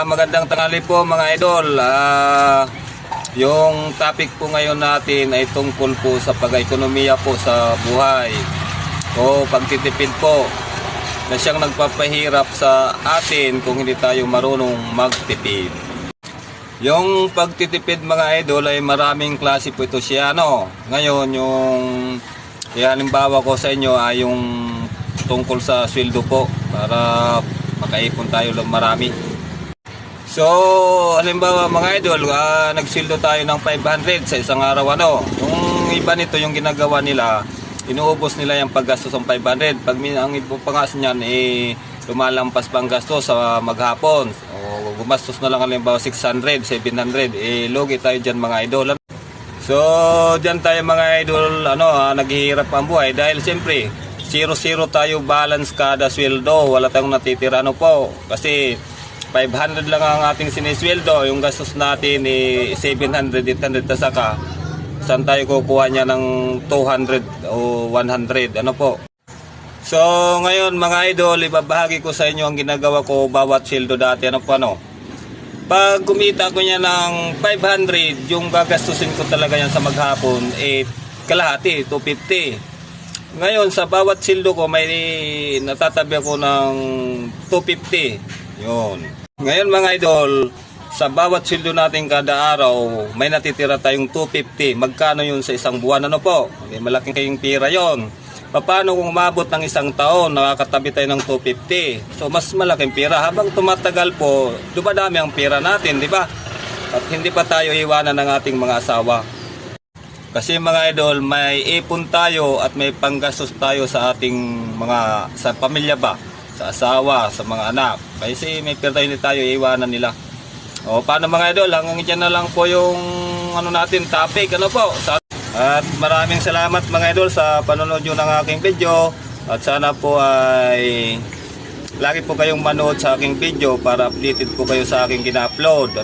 Magandang tanghali po mga idol. Yung topic po ngayon natin ay tungkol po sa pag-ekonomiya po sa buhay o pagtitipid po na siyang nagpapahirap sa atin kung hindi tayo marunong magtipid. Yung pagtitipid mga idol ay maraming klase po ito siya. Ngayon yung halimbawa ko sa inyo ay yung tungkol sa sweldo po para makaipon tayo ng marami. So, halimbawa mga idol, nagsweldo tayo ng 500 sa isang araw. Yung iba nito, yung ginagawa nila, inuubos nila yung paggastos ng 500. Pag ang ipupangas niyan, lumalampas pa ang gastos sa maghapon. O gumastos na lang halimbawa 600, 700. Logi tayo dyan mga idol. So, dyan tayo mga idol, naghihirap ang buhay. Dahil siyempre, 0-0 tayo balance kada sweldo. Wala tayong natitira po. Kasi 500 lang ang ating sinisweldo, yung gastos natin 700, 800 na saka. Saan tayo kukuha niya ng 200 o 100? So ngayon mga idol, ibabahagi ko sa inyo ang ginagawa ko bawat sweldo dati. Pag kumita ko niya ng 500, yung gagastusin ko talaga yan sa maghapon, kalahati, 250. Ngayon sa bawat sweldo ko may natatabi ako ng 250. Yun. Ngayon mga idol, sa bawat sweldo natin kada araw, may natitira tayong 250. Magkano yun sa isang buwan? Malaking kayong pira yon. Paano kung umabot ng isang taon, nakakatabi tayo ng 250? So mas malaking pira. Habang tumatagal po, dumadami ang pira natin, di ba? At hindi pa tayo iwanan ng ating mga asawa. Kasi mga idol, may ipon tayo at may panggastos tayo sa ating sa pamilya ba? Sa asawa, sa mga anak. Kasi may pera hindi tayo iwanan nila. O paano mga idol, hanggang dyan na lang po yung natin topic. At maraming salamat mga idol sa panonood nyo ng aking video. At sana po ay lagi po kayong manood sa aking video para updated po kayo sa aking gina-upload.